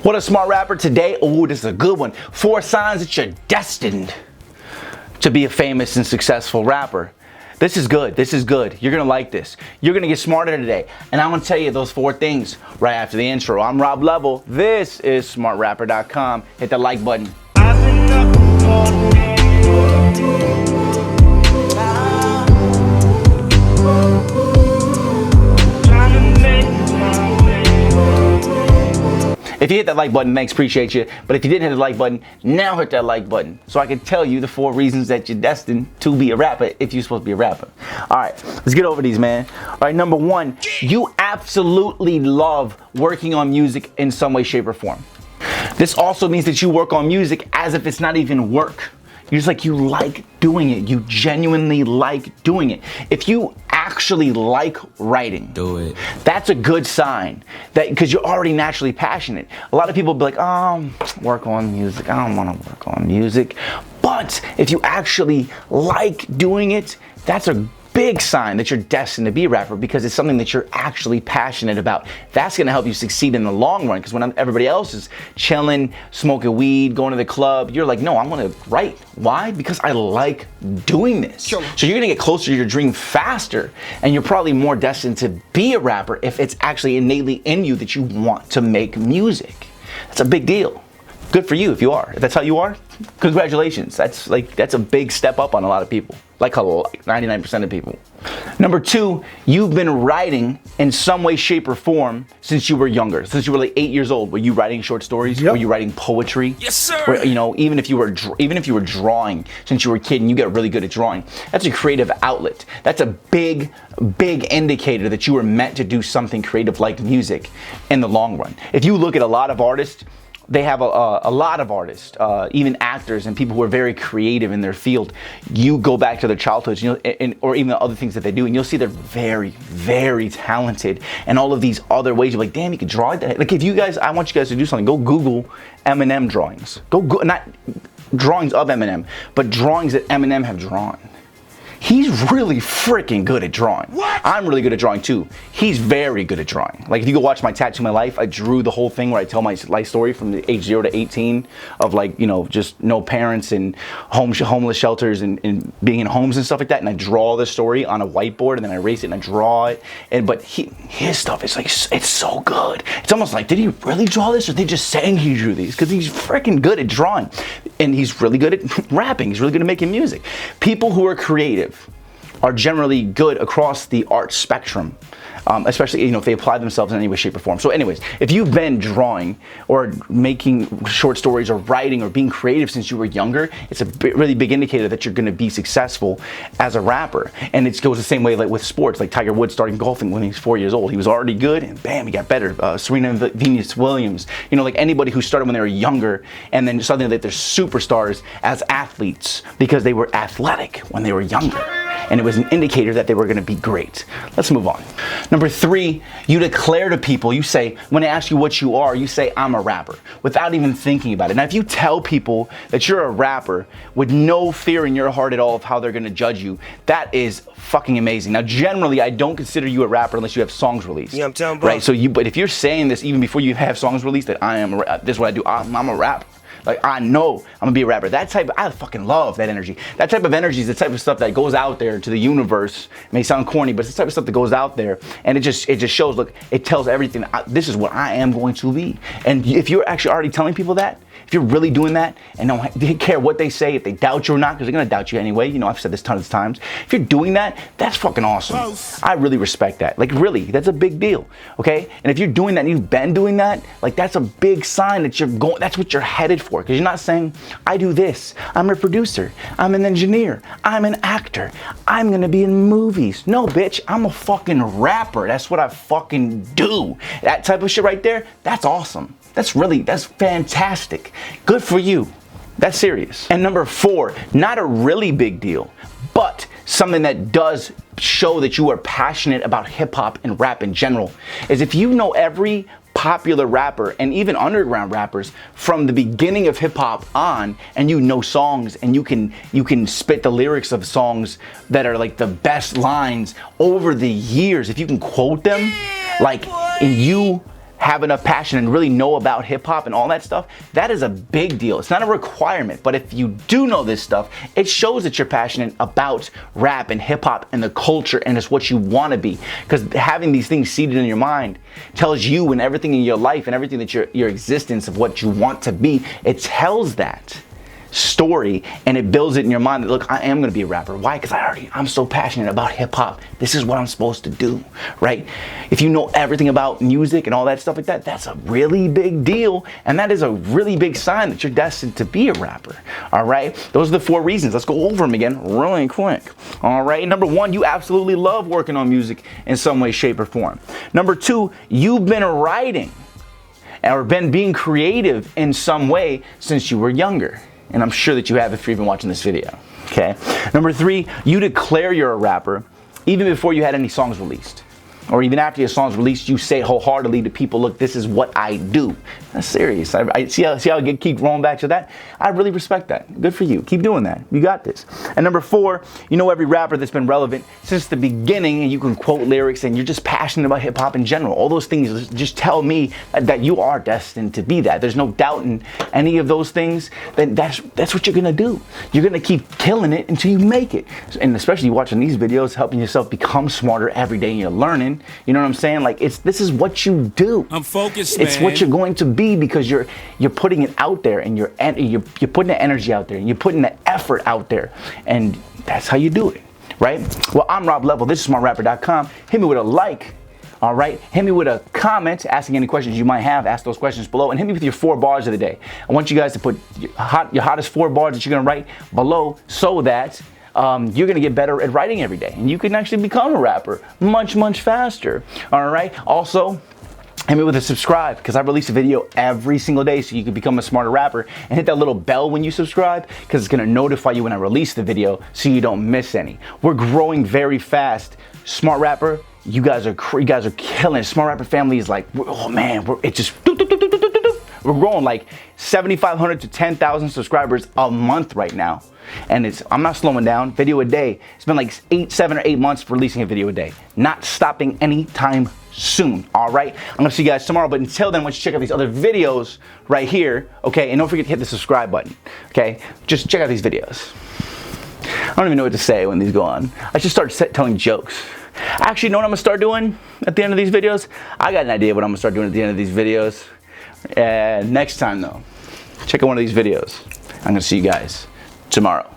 What a smart rapper today. Oh, this is a good one. 4 signs that you're destined to be a famous and successful rapper. This is good. This is good. You're going to like this. You're going to get smarter today. And I'm going to tell you those 4 things right after the intro. I'm Rob Level. This is smartrapper.com. Hit the like button. If you hit that like button, thanks, appreciate you. But if you didn't hit the like button, now hit that like button so I can tell you the 4 reasons that you're destined to be a rapper if you're supposed to be a rapper. All right, let's get over these, man. All right, number 1, you absolutely love working on music in some way, shape, or form. This also means that you work on music as if it's not even work. You're just like, you like doing it. You genuinely like doing it. If you actually like writing, do it. That's a good sign, that because you're already naturally passionate. A lot of people be like, work on music. I don't want to work on music. But if you actually like doing it, that's a big sign that you're destined to be a rapper, because it's something that you're actually passionate about. That's going to help you succeed in the long run, because when everybody else is chilling, smoking weed, going to the club, you're like, no, I'm going to write. Why? Because I like doing this. Sure. So you're going to get closer to your dream faster, and you're probably more destined to be a rapper if it's actually innately in you that you want to make music. That's a big deal. Good for you if you are. If that's how you are, congratulations. That's a big step up on a lot of people. Like 99% of people. Number 2, you've been writing in some way, shape, or form since you were younger. Since you were like 8 years old. Were you writing short stories? Yep. Were you writing poetry? Yes, sir. Or, even if you were drawing since you were a kid and you got really good at drawing, that's a creative outlet. That's a big indicator that you were meant to do something creative like music in the long run. If you look at a lot of artists, they have a lot of artists, even actors and people who are very creative in their field. You go back to their childhoods, or even the other things that they do, and you'll see they're very, very talented. And all of these other ways, you're like, damn, you could draw that. Like, if you guys, I want you guys to do something. Go Google Eminem drawings. Not drawings of Eminem, but drawings that Eminem have drawn. He's really freaking good at drawing. What? I'm really good at drawing too. He's very good at drawing. Like, if you go watch my Tattoo My Life, I drew the whole thing where I tell my life story from the age 0 to 18 of just no parents and homeless shelters and being in homes and stuff like that. And I draw the story on a whiteboard and then I erase it and I draw it. But his stuff is like, it's so good. It's almost like, did he really draw this, or they just saying he drew these? Because he's freaking good at drawing. And he's really good at rapping. He's really good at making music. People who are creative are generally good across the art spectrum, especially if they apply themselves in any way, shape, or form. So anyways, if you've been drawing or making short stories or writing or being creative since you were younger, it's a really big indicator that you're going to be successful as a rapper. And it goes the same way like with sports, like Tiger Woods starting golfing when he was 4 years old. He was already good, and bam, he got better. Serena Venus Williams, like anybody who started when they were younger and then suddenly they're superstars as athletes because they were athletic when they were younger. And it was an indicator that they were going to be great. Let's move on. Number 3, you declare to people, you say, when they ask you what you are, you say, I'm a rapper, without even thinking about it. Now, if you tell people that you're a rapper with no fear in your heart at all of how they're going to judge you, that is fucking amazing. Now, generally, I don't consider you a rapper unless you have songs released. Yeah, I'm telling you. Right? But if you're saying this even before you have songs released, that this is what I do, I'm a rapper. Like, I know I'm gonna be a rapper. I fucking love that energy. That type of energy is the type of stuff that goes out there to the universe. It may sound corny, but it's the type of stuff that goes out there, and it just shows. Look, it tells everything. This is what I am going to be. And if you're actually already telling people that, if you're really doing that and don't care what they say, if they doubt you or not, because they're gonna doubt you anyway. I've said this tons of times. If you're doing that, that's fucking awesome. Close. I really respect that. Like, really, that's a big deal. Okay? And if you're doing that and you've been doing that, like, that's a big sign that you're going. That's what you're headed for. Because you're not saying, I do this. I'm a producer. I'm an engineer. I'm an actor. I'm gonna be in movies. No, bitch. I'm a fucking rapper. That's what I fucking do. That type of shit right there. That's awesome. That's fantastic. Good for you. That's serious. And number 4, not a really big deal, but something that does show that you are passionate about hip hop and rap in general, is if you know every popular rapper and even underground rappers from the beginning of hip hop on, and you know songs and you can spit the lyrics of songs that are like the best lines over the years. If you can quote them, like, and you have enough passion and really know about hip hop and all that stuff, that is a big deal. It's not a requirement, but if you do know this stuff, it shows that you're passionate about rap and hip hop and the culture and it's what you want to be. Because having these things seated in your mind tells you and everything in your life and everything that your existence of what you want to be, it tells that story and it builds it in your mind that, look, I am going to be a rapper. Why? Because I'm so passionate about hip hop. This is what I'm supposed to do, right? If you know everything about music and all that stuff like that, that's a really big deal. And that is a really big sign that you're destined to be a rapper. All right. Those are the 4 reasons. Let's go over them again really quick. All right. Number 1, you absolutely love working on music in some way, shape, or form. Number 2, you've been writing or been being creative in some way since you were younger. And I'm sure that you have if you're even watching this video, okay? Number 3, you declare you're a rapper even before you had any songs released. Or even after your song's released, you say wholeheartedly to people, look, this is what I do. That's serious. I see how I keep rolling back to that? I really respect that. Good for you. Keep doing that. You got this. And number 4, you know every rapper that's been relevant since the beginning, and you can quote lyrics, and you're just passionate about hip hop in general. All those things just tell me that you are destined to be that. There's no doubt in any of those things. Then that's what you're gonna do. You're gonna keep killing it until you make it. And especially watching these videos, helping yourself become smarter every day, and you're learning. You know what I'm saying? Like, this is what you do. I'm focused, It's what you're going to be because you're putting it out there, and you're putting the energy out there, and you're putting the effort out there, and that's how you do it, right? Well, I'm Rob Level. This is SmartRapper.com. Hit me with a like. All right, hit me with a comment asking any questions you might have. Ask those questions below, and hit me with your 4 bars of the day. I want you guys to put your hottest 4 bars that you're gonna write below, so that you're gonna get better at writing every day, and you can actually become a rapper much faster. All right. Also, hit me with a subscribe, because I release a video every single day so you can become a smarter rapper, and hit that little bell when you subscribe, because it's going to notify you when I release the video so you don't miss any. We're growing very fast. Smart Rapper, you guys are killing it. Smart Rapper family is like, oh man, we're growing like 7,500 to 10,000 subscribers a month right now. And I'm not slowing down. Video a day. It's been like 7 or 8 months releasing a video a day. Not stopping anytime soon. All right. I'm gonna see you guys tomorrow. But until then, why don't you check out these other videos right here? Okay. And don't forget to hit the subscribe button. Okay. Just check out these videos. I don't even know what to say when these go on. I should start telling jokes. Actually, you know what I'm gonna start doing at the end of these videos? I got an idea what I'm gonna start doing at the end of these videos. Next time though, check out one of these videos. I'm gonna see you guys tomorrow.